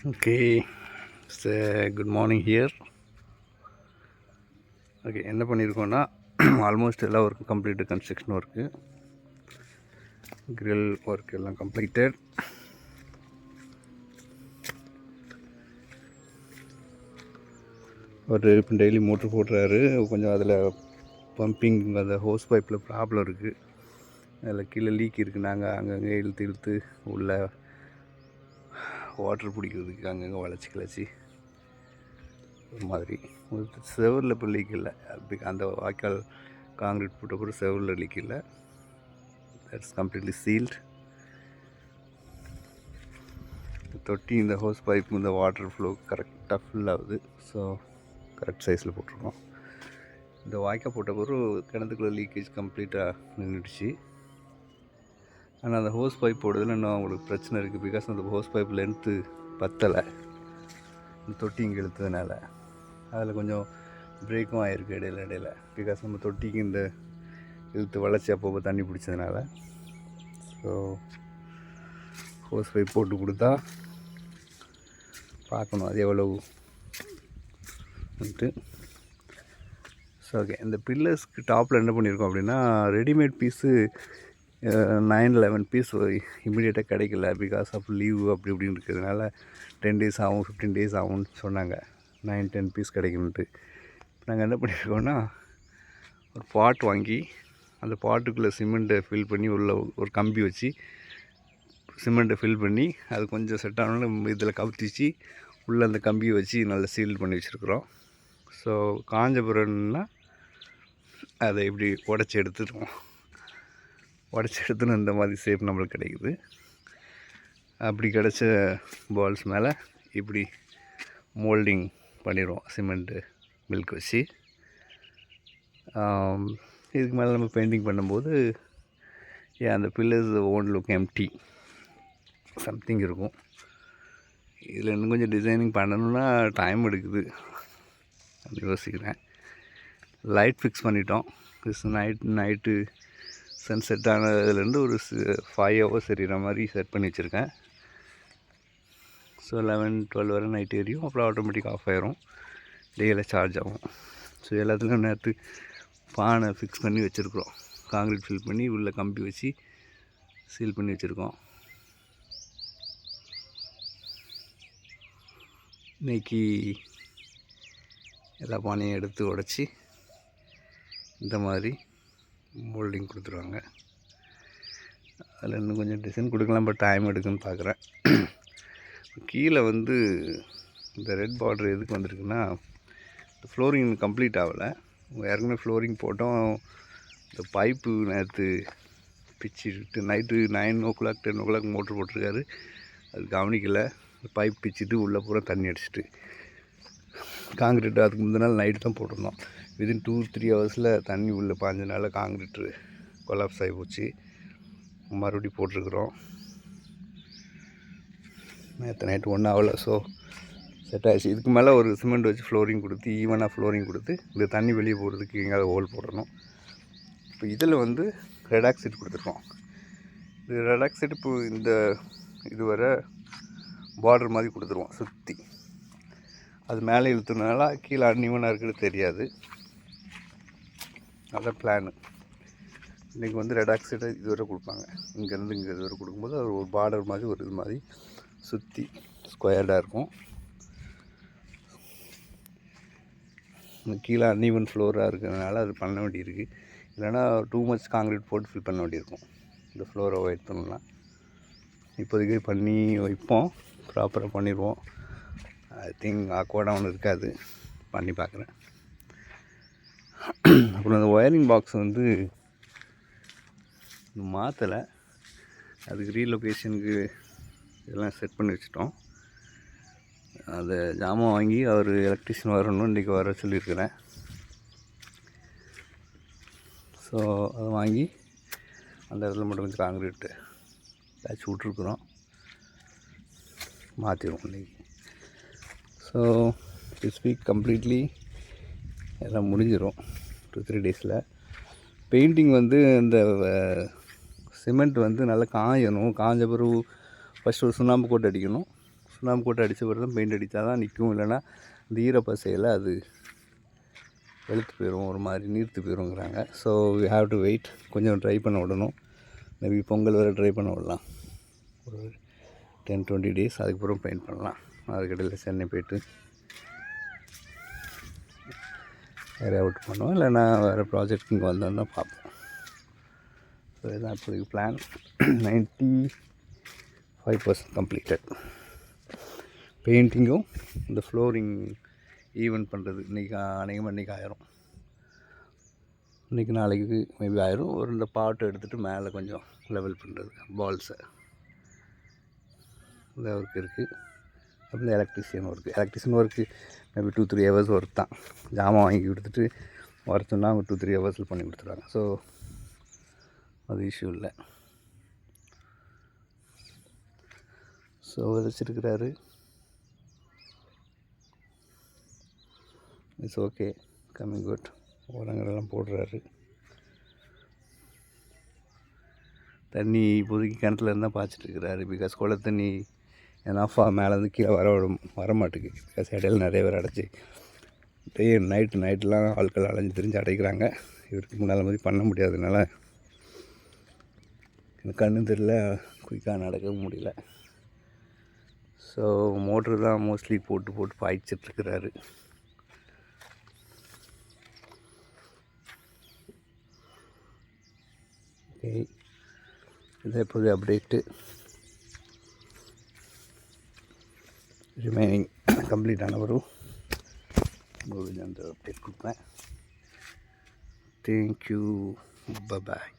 Okay, good morning here. Okay, என்ன பண்ணியிருக்கோன்னா almost எல்லா ஒர்க்கும் complete. Construction work, grill work எல்லாம் கம்ப்ளீட்டட். ஒரு இப்போ டெய்லி மோட்ரு போட்டுறாரு. கொஞ்சம் அதில் பம்பிங் அந்த ஹோஸ் பைப்பில் ப்ராப்ளம் இருக்குது. அதில் கீழே லீக் இருக்குது. நாங்கள் அங்கங்கே இழுத்து உள்ள வாட்ரு பிடிக்கிறதுக்கு அங்கங்கே வளைச்சி ஒரு மாதிரி செவரில் இப்போ லீக் இல்லை. அப்படி அந்த வாய்க்கால் காங்கிரீட் போட்ட கூட செவரில் லீக் இல்லை. That's completely sealed. தொட்டி இந்த ஹோஸ் பைப் இந்த வாட்டர் ஃப்ளோ கரெக்டாக ஃபில் ஆகுது. ஸோ கரெக்ட் சைஸில் போட்டிருக்கோம். இந்த வாய்க்கால் போட்ட பிறகு கிணத்துக்குள்ள லீக்கேஜ் கம்ப்ளீட்டாக நின்றுடுச்சு. ஆனால் அந்த ஹோஸ் பைப் போடுறதுல இன்னும் அவங்களுக்கு பிரச்சனை இருக்குது. பிகாஸ் அந்த ஹோஸ் பைப் லென்த்து பத்தலை. இந்த தொட்டி இங்கே இழுத்ததுனால அதில் கொஞ்சம் பிரேக்கும் ஆகிருக்கு இடையில. பிகாஸ் நம்ம தொட்டிக்கு இந்த இழுத்து வளைச்சி அப்பப்போ தண்ணி பிடிச்சதுனால. ஸோ ஹோஸ் பைப் போட்டு கொடுத்தா பார்க்கணும் அது எவ்வளவுன்ட்டு. ஸோ ஓகே, இந்த பில்லர்ஸ்க்கு டாப்பில் என்ன பண்ணியிருக்கோம் அப்படின்னா, ரெடிமேட் பீஸு 9-11 பீஸ் இம்மிடியேட்டாக கிடைக்கல. பிகாஸ் ஆஃப் லீவு அப்படி இப்படின்னு இருக்கிறதுனால 10 days ஆகும், 15 days ஆகும்னு சொன்னாங்க. 9-10 பீஸ் கிடைக்கணுன்ட்டு. நாங்கள் என்ன பண்ணியிருக்கோன்னா, ஒரு பாட் வாங்கி அந்த பாட்டுக்குள்ளே சிமெண்ட்டை ஃபில் பண்ணி உள்ள ஒரு கம்பி வச்சு சிமெண்ட்டை ஃபில் பண்ணி அது கொஞ்சம் செட் ஆனாலும் இதில் கவுத்திச்சு உள்ளே அந்த கம்பியை வச்சு நல்லா சீல் பண்ணி வச்சுருக்குறோம். ஸோ காஞ்சபுரம்னா அதை இப்படி உடச்சி எடுத்துன்னு இந்த மாதிரி ஷேப் நம்மளுக்கு கிடைக்குது. அப்படி கிடச்ச பால்ஸ் மேலே இப்படி மோல்டிங் பண்ணிடுவோம் சிமெண்ட்டு மில்க் வச்சு. இதுக்கு மேலே நம்ம பெயிண்டிங் பண்ணும்போது அந்த pillars won't look empty something இருக்கும். இதில் இன்னும் கொஞ்சம் டிசைனிங் பண்ணணுன்னா டைம் எடுக்குது அப்படி யோசிக்கிறேன். லைட் ஃபிக்ஸ் பண்ணிட்டோம். நைட்டு சன்செட் ஆனதுலேருந்து ஒரு 5 hours எரியிற மாதிரி செட் பண்ணி வச்சுருக்கேன். ஸோ 11-12 வரை நைட் எரியும். அப்புறம் ஆட்டோமேட்டிக் ஆஃப் ஆயிரும். டேயில் சார்ஜ் ஆகும். ஸோ எல்லாத்துலேயும் நேற்று பானை ஃபிக்ஸ் பண்ணி வச்சுருக்குறோம். காங்கிரீட் ஃபில் பண்ணி உள்ளே கம்பி வச்சு சீல் பண்ணி வச்சுருக்கோம். இன்றைக்கி எல்லா பானையும் எடுத்து உடச்சி இந்த மாதிரி மோல்டிங் கொடுத்துருவாங்க. அதில் இன்னும் கொஞ்சம் டிசைன் கொடுக்கலாம், பட் டைம் எடுக்குன்னு பார்க்குறேன். கீழே வந்து இந்த ரெட் பார்டர் எதுக்கு வந்திருக்குன்னா, இந்த ஃப்ளோரிங் கம்ப்ளீட் ஆகலை. ஏற்கனவே ஃப்ளோரிங் போட்டோம். இந்த பைப்பு நேற்று பிச்சுட்டு நைட்டு 9 o'clock 10 o'clock மோட்ரு போட்டிருக்காரு. அது கவனிக்கலை. பைப் பிச்சுட்டு உள்ளே பூரா தண்ணி அடிச்சிட்டு காங்கிரீட்டு அதுக்கு முந்தின நாள் நைட்டு தான் போட்டிருந்தோம். வித்தின் 2-3 ஹவர்ஸில் தண்ணி உள்ளே பாஞ்சனால காங்கிரீட்டு கொலாப்ஸ் ஆகி போச்சு. மறுபடியும் போட்டிருக்குறோம். நேற்று நைட்டு ஒன்றும் ஆகலை. ஸோ செட் ஆகிடுச்சு. இதுக்கு மேலே ஒரு சிமெண்ட் வச்சு ஃப்ளோரிங் கொடுத்து ஈவனாக ஃப்ளோரிங் கொடுத்து இந்த தண்ணி வெளியே போகிறதுக்கு எங்கேயாவது ஹோல் போடணும். இப்போ இதில் வந்து ரெடாக்சைட் கொடுத்துருக்கோம். இது ரெடாக்சைட் இப்போ இந்த இது வர பார்டர் மாதிரி கொடுத்துருவோம் சுற்றி. அது மேலே இழுத்துனால கீழே அன்னிவனாக இருக்கிறது தெரியாது. அதான் பிளானு. இன்றைக்கி வந்து ரெடாக்சைடை இதுவரை கொடுப்பாங்க. இங்கேருந்து இங்கே இதுவரை கொடுக்கும்போது அது ஒரு பார்டர் மாதிரி ஒரு இது மாதிரி சுற்றி ஸ்கொயர்டாக இருக்கும். கீழே அன்இவன் ஃப்ளோராக இருக்கிறதுனால அது பண்ண வேண்டியிருக்கு. இல்லைனா டூ மச் காங்கிரீட் போட்டு ஃபில் பண்ண வேண்டியிருக்கும் இந்த ஃப்ளோரை அவாய்ட் பண்ணலாம். இப்போதைக்கு பண்ணி வைப்போம், ப்ராப்பராக பண்ணிடுவோம். ஐ திங்க் ஆக்வர்டாக ஒன்று இருக்காது. பண்ணி பார்க்குறேன். அப்புறம் அந்த ஒயரிங் பாக்ஸ் வந்து மாற்றலை. அதுக்கு ரீலொகேஷனுக்கு இதெல்லாம் செட் பண்ணி வச்சுட்டோம். அதை ஜாமான் வாங்கி அவர் எலக்ட்ரிஷியன் வரணும், இன்றைக்கி வர சொல்லியிருக்கிறேன். ஸோ அதை வாங்கி அந்த இடத்துல மட்டும் கொஞ்சம் காங்கிரீட்டு பேட்ச் விட்ருக்குறோம், மாற்றிடுவோம் இன்றைக்கி. ஸோ திஸ் வீக் கம்ப்ளீட்லி எல்லாம் முடிஞ்சிடும் 2-3 days. பெயிண்டிங் வந்து இந்த சிமெண்ட் வந்து நல்லா காயணும். காஞ்ச பிறகு ஃபஸ்ட்டு ஒரு சுண்ணாம்பு கோட் அடிக்கணும். சுண்ணாம்பு போட்டு அடித்த பிறகு தான் பெயிண்ட் அடித்தா தான் நிற்கும். இல்லைன்னா இந்த ஈரப்பசையில் அது வெளுத்து போயிடும், ஒரு மாதிரி நீர்த்து போயிடுங்கிறாங்க. So we have to wait, கொஞ்சம் ட்ரை பண்ண விடணும். மேபி பொங்கல் வரை ட்ரை பண்ண விடலாம், ஒரு 10-20 days. அதுக்கப்புறம் பெயிண்ட் பண்ணலாம். அதுக்கடையில் சென்னை போய்ட்டு வேறு அவுட் பண்ணுவோம், இல்லைன்னா வேறு ப்ராஜெக்ட் இங்கே வந்தோன்னா பார்ப்போம். ஸோ இதுதான் இப்போதைக்கு பிளான். 95% கம்ப்ளீட்டட். பெயிண்டிங்கும் இந்த ஃப்ளோரிங் ஈவெண்ட் பண்ணுறது அநேகமாக இன்றைக்கி ஆயிரும். இன்றைக்கி நாளைக்கு மேபி ஆயிரும். ஒரு இந்த பாட்டை எடுத்துகிட்டு மேலே கொஞ்சம் லெவல் பண்ணுறது, பால்ஸை, இந்த ஒர்க் இருக்குது. அப்புறம் electrician work maybe 2-3 hours work தான். ஜாமான் வாங்கி கொடுத்துட்டு வர சொன்னால் அவங்க 2-3 hours பண்ணி கொடுத்துருவாங்க. ஸோ அது இஷ்யூ இல்லை. ஸோ விதைச்சிருக்கிறாரு. It's okay, coming good. உரங்களெல்லாம் போடுறாரு. தண்ணி இப்போதைக்கு கிணத்துல இருந்தால் பாய்ச்சிட்ருக்கிறாரு. பிகாஸ் குள தண்ணி எனாஃபாக மேலேருந்து கீழே வர மாட்டேங்குது. பிகாஸ் இடையில நிறைய பேர் அடைச்சி நைட்லாம் ஆட்கள் அலைஞ்சு திரிஞ்சு அடைக்கிறாங்க. இவருக்கு முன்னால் மாதிரி பண்ண முடியாததுனால எனக்கு கண்ணு தெரியல, குயிக்காக நடக்கவும் முடியல. ஸோ மோட்ரு தான் மோஸ்ட்லி போட்டு பாய்ச்சிட்ருக்கிறாரு. ஓகே, இதை இப்போது அப்டேட்டு ரிமைனிங் கம்ப்ளீட் ஆனவரும் உங்களுக்கு அந்த அப்டேட் கொடுப்பேன். Thank you, bye bye.